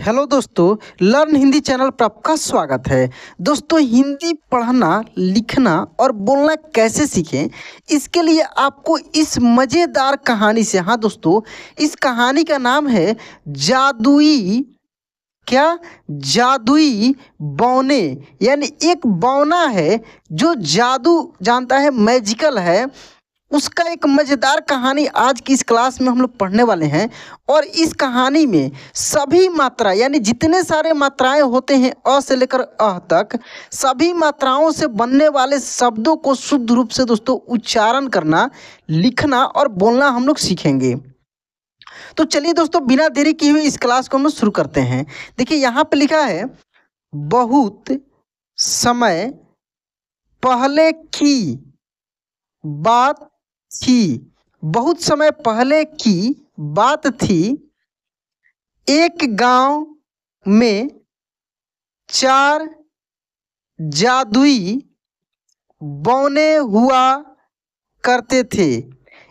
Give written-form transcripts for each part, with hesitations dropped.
Hello दोस्तों, learn Hindi channel पर आपका स्वागत है। दोस्तों, हिंदी पढ़ना, लिखना और बोलना कैसे सीखें, इसके लिए आपको इस मज़ेदार कहानी से, हाँ दोस्तों, इस कहानी का नाम है जादुई जादुई बौने। यानी एक बौना है जो जादू जानता है, मैजिकल है, उसका एक मज़ेदार कहानी आज की इस क्लास में हम लोग पढ़ने वाले हैं। और इस कहानी में सभी मात्रा यानी जितने सारे मात्राएं होते हैं अ से लेकर अह तक, सभी मात्राओं से बनने वाले शब्दों को शुद्ध रूप से दोस्तों उच्चारण करना, लिखना और बोलना हम लोग सीखेंगे। तो चलिए दोस्तों, बिना देरी किए हुए इस क्लास को हम लोग शुरू करते हैं। देखिए यहाँ पे लिखा है, बहुत समय पहले की बात थी। बहुत समय पहले की बात थी। एक गांव में 4 जादुई बौने हुआ करते थे।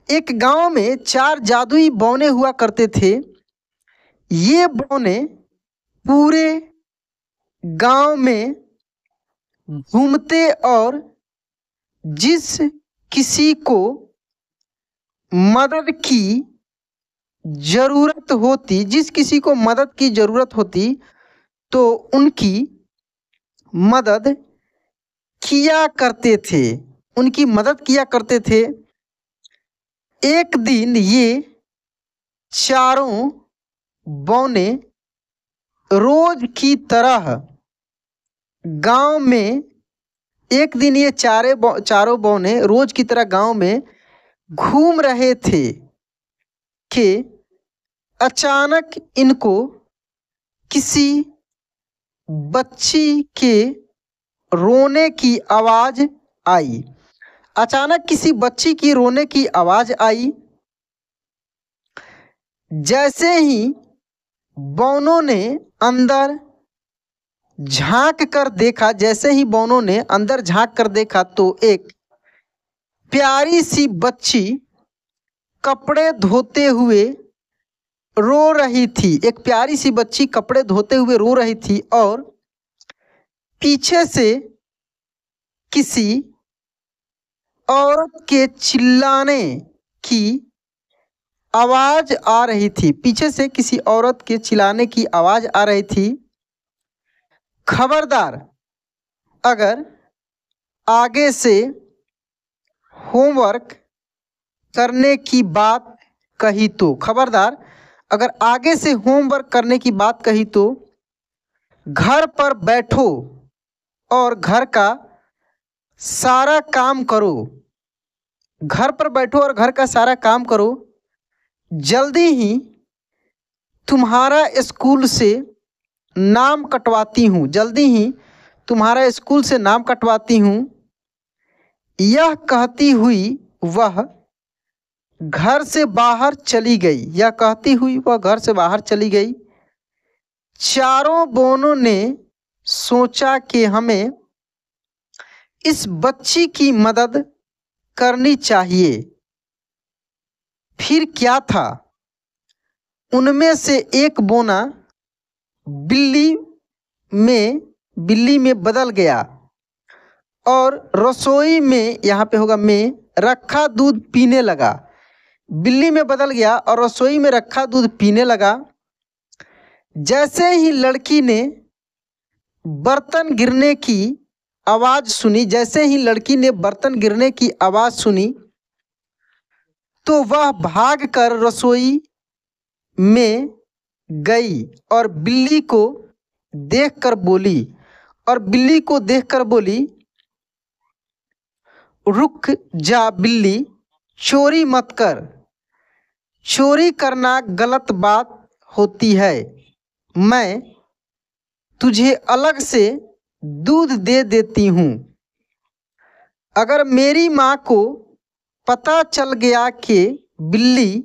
एक गांव में 4 जादुई बौने हुआ करते थे। ये बौने पूरे गांव में घूमते और जिस किसी को मदद की ज़रूरत होती तो उनकी मदद किया करते थे। एक दिन ये चारों बौने रोज की तरह गांव में चारों बौने रोज की तरह गांव में घूम रहे थे कि अचानक इनको किसी बच्ची के रोने की आवाज़ आई। जैसे ही बौनों ने अंदर झांक कर देखा तो एक प्यारी सी बच्ची कपड़े धोते हुए रो रही थी और पीछे से किसी औरत के चिल्लाने की आवाज़ आ रही थी। खबरदार, अगर आगे से होमवर्क करने की बात कही तो घर पर बैठो और घर का सारा काम करो। जल्दी ही तुम्हारा स्कूल से नाम कटवाती हूँ। यह कहती हुई वह घर से बाहर चली गई। चारों बौनों ने सोचा कि हमें इस बच्ची की मदद करनी चाहिए। फिर क्या था, उनमें से एक बौना बिल्ली में बदल गया और रसोई में, यहाँ पे होगा में, रखा दूध पीने लगा। जैसे ही लड़की ने बर्तन गिरने की आवाज़ सुनी तो वह भागकर रसोई में गई और बिल्ली को देखकर बोली, रुक जा बिल्ली, चोरी मत कर। चोरी करना गलत बात होती है। मैं तुझे अलग से दूध दे देती हूँ। अगर मेरी माँ को पता चल गया कि बिल्ली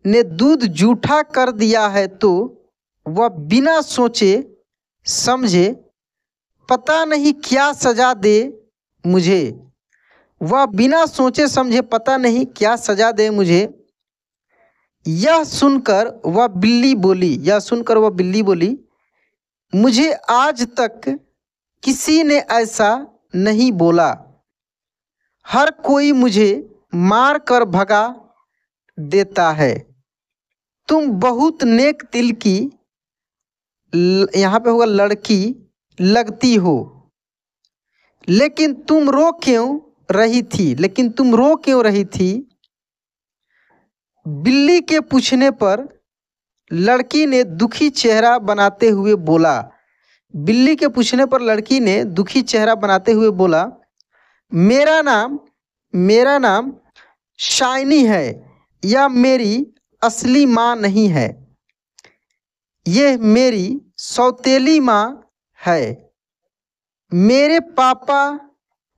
ने दूध जूठा कर दिया है तो वह बिना सोचे समझे पता नहीं क्या सजा दे मुझे। यह सुनकर वह बिल्ली बोली, मुझे आज तक किसी ने ऐसा नहीं बोला। हर कोई मुझे मार कर भगा देता है। तुम बहुत नेक दिल की यहाँ पे होगा लड़की लगती हो, लेकिन तुम रो क्यों रही थी? बिल्ली के पूछने पर लड़की ने दुखी चेहरा बनाते हुए बोला, मेरा नाम शाइनी है। यह मेरी असली माँ नहीं है, यह मेरी सौतेली माँ है। मेरे पापा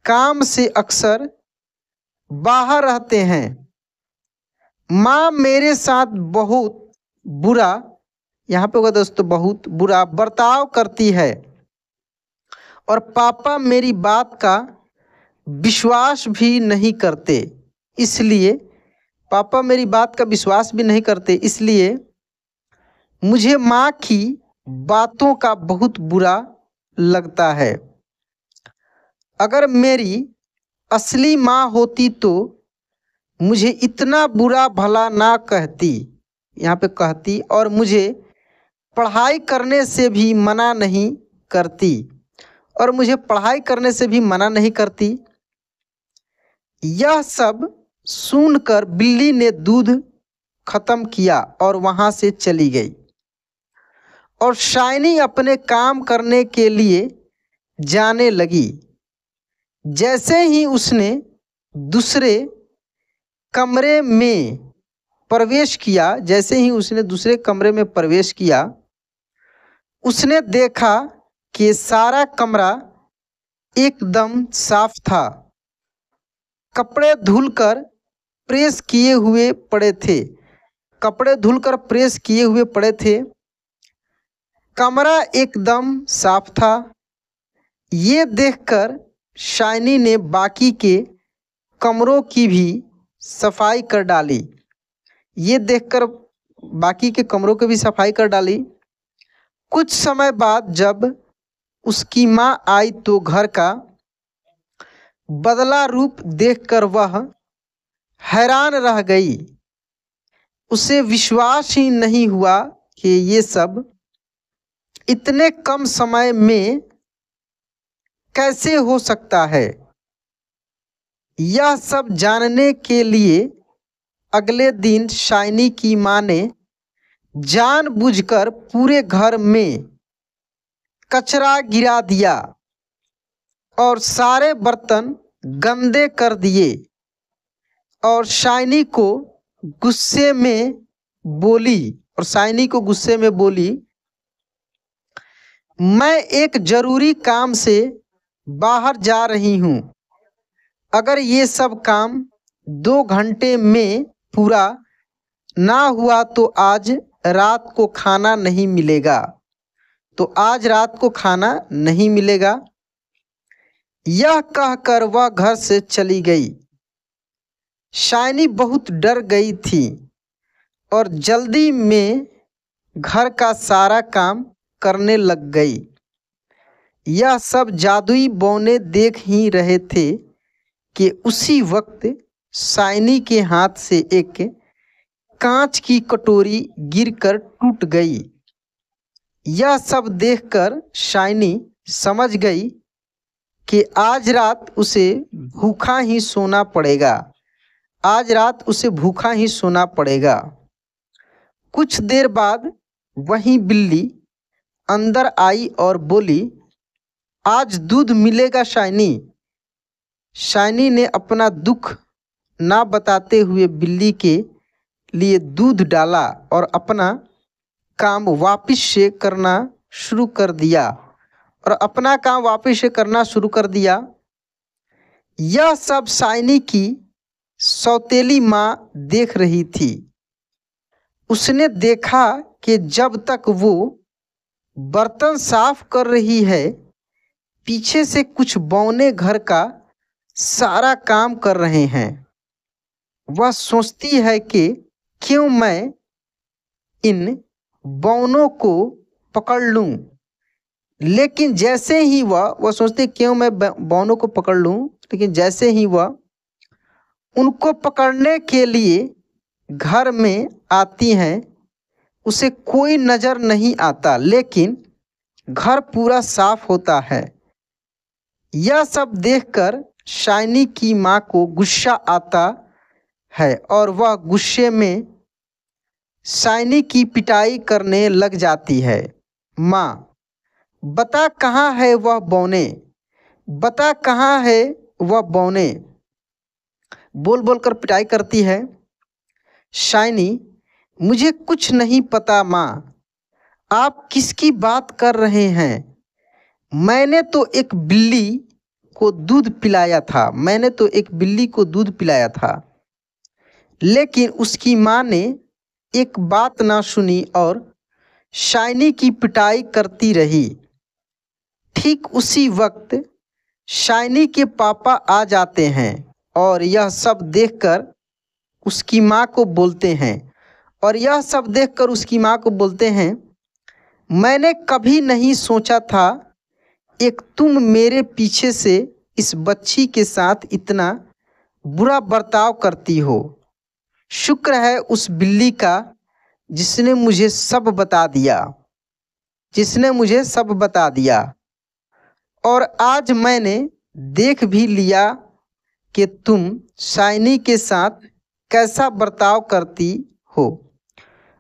काम से अक्सर बाहर रहते हैं। माँ मेरे साथ बहुत बुरा, यहाँ पे होगा दोस्तों बहुत बुरा बर्ताव करती है, और पापा मेरी बात का विश्वास भी नहीं करते। इसलिए मुझे माँ की बातों का बहुत बुरा लगता है। अगर मेरी असली माँ होती तो मुझे इतना बुरा भला ना कहती, यहाँ पे कहती, और मुझे पढ़ाई करने से भी मना नहीं करती। यह सब सुनकर बिल्ली ने दूध खत्म किया और वहाँ से चली गई, और शाइनी अपने काम करने के लिए जाने लगी। जैसे ही उसने दूसरे कमरे में प्रवेश किया, उसने देखा कि सारा कमरा एकदम साफ था। कपड़े धुलकर प्रेस किए हुए पड़े थे। कमरा एकदम साफ था। ये देखकर शाइनी ने बाकी के कमरों की भी सफाई कर डाली। कुछ समय बाद जब उसकी माँ आई तो घर का बदला रूप देखकर वह हैरान रह गई। उसे विश्वास ही नहीं हुआ कि ये सब इतने कम समय में कैसे हो सकता है। यह सब जानने के लिए अगले दिन शाइनी की माँ ने जानबूझकर पूरे घर में कचरा गिरा दिया और सारे बर्तन गंदे कर दिए, और शाइनी को गुस्से में बोली, मैं एक जरूरी काम से बाहर जा रही हूँ। अगर ये सब काम 2 घंटे में पूरा ना हुआ तो आज रात को खाना नहीं मिलेगा। यह कहकर वह घर से चली गई। शाइनी बहुत डर गई थी और जल्दी में घर का सारा काम करने लग गई। यह सब जादुई बौने देख ही रहे थे कि उसी वक्त शाइनी के हाथ से एक कांच की कटोरी गिरकर टूट गई। यह सब देखकर शाइनी समझ गई कि आज रात उसे भूखा ही सोना पड़ेगा। कुछ देर बाद वही बिल्ली अंदर आई और बोली, आज दूध मिलेगा शाइनी। शाइनी ने अपना दुख ना बताते हुए बिल्ली के लिए दूध डाला और अपना काम वापस से करना शुरू कर दिया। यह सब शाइनी की सौतेली माँ देख रही थी। उसने देखा कि जब तक वो बर्तन साफ कर रही है, पीछे से कुछ बौने घर का सारा काम कर रहे हैं। वह सोचती है कि क्यों मैं इन बौनों को पकड़ लूं। लेकिन जैसे ही वह सोचते क्यों मैं बौनों को पकड़ लूं, लेकिन जैसे ही वह उनको पकड़ने के लिए घर में आती हैं उसे कोई नज़र नहीं आता, लेकिन घर पूरा साफ होता है। यह सब देखकर शाइनी की माँ को गुस्सा आता है और वह गुस्से में शाइनी की पिटाई करने लग जाती है। माँ, बता कहाँ है वह बौने, बता कहाँ है वह बौने, बोल बोल कर पिटाई करती है। शाइनी, मुझे कुछ नहीं पता माँ, आप किसकी बात कर रहे हैं? मैंने तो एक बिल्ली को दूध पिलाया था, मैंने तो एक बिल्ली को दूध पिलाया था। लेकिन उसकी माँ ने एक बात ना सुनी और शाइनी की पिटाई करती रही। ठीक उसी वक्त शाइनी के पापा आ जाते हैं और यह सब देखकर उसकी माँ को बोलते हैं, मैंने कभी नहीं सोचा था एक तुम मेरे पीछे से इस बच्ची के साथ इतना बुरा बर्ताव करती हो। शुक्र है उस बिल्ली का जिसने मुझे सब बता दिया और आज मैंने देख भी लिया कि तुम शाइनी के साथ कैसा बर्ताव करती हो।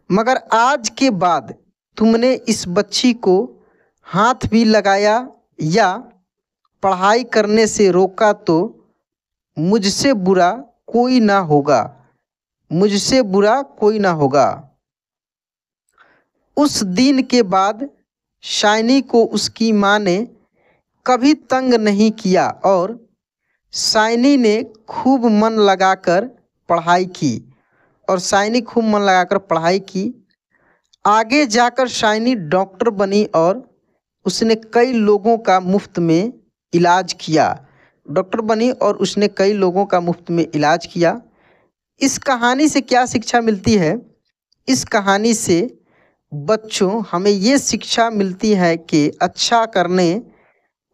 मगर आज के बाद तुमने इस बच्ची को हाथ भी लगाया या पढ़ाई करने से रोका तो मुझसे बुरा कोई ना होगा। उस दिन के बाद शाइनी को उसकी माँ ने कभी तंग नहीं किया और शाइनी ने खूब मन लगाकर पढ़ाई की। आगे जाकर शाइनी डॉक्टर बनी और उसने कई लोगों का मुफ्त में इलाज किया। इस कहानी से क्या शिक्षा मिलती है? इस कहानी से बच्चों हमें ये शिक्षा मिलती है कि अच्छा करने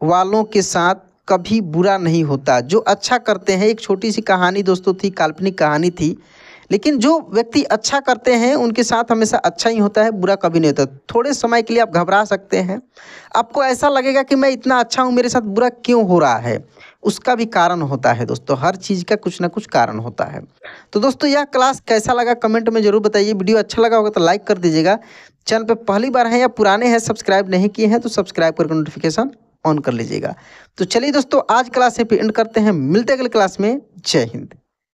वालों के साथ कभी बुरा नहीं होता। जो अच्छा करते हैं, एक छोटी सी कहानी दोस्तों थी, काल्पनिक कहानी थी, लेकिन जो व्यक्ति अच्छा करते हैं उनके साथ हमेशा अच्छा ही होता है, बुरा कभी नहीं होता। थोड़े समय के लिए आप घबरा सकते हैं, आपको ऐसा लगेगा कि मैं इतना अच्छा हूँ, मेरे साथ बुरा क्यों हो रहा है, उसका भी कारण होता है दोस्तों। हर चीज़ का कुछ ना कुछ कारण होता है। तो दोस्तों यह क्लास कैसा लगा कमेंट में ज़रूर बताइए। वीडियो अच्छा लगा होगा तो लाइक कर दीजिएगा। चैनल पर पहली बार हैं या पुराने हैं सब्सक्राइब नहीं किए हैं तो सब्सक्राइब करके नोटिफिकेशन ऑन कर लीजिएगा। तो चलिए दोस्तों आज क्लास यहाँ पे एंड करते हैं, मिलते हैं अगले क्लास में। जय हिंद।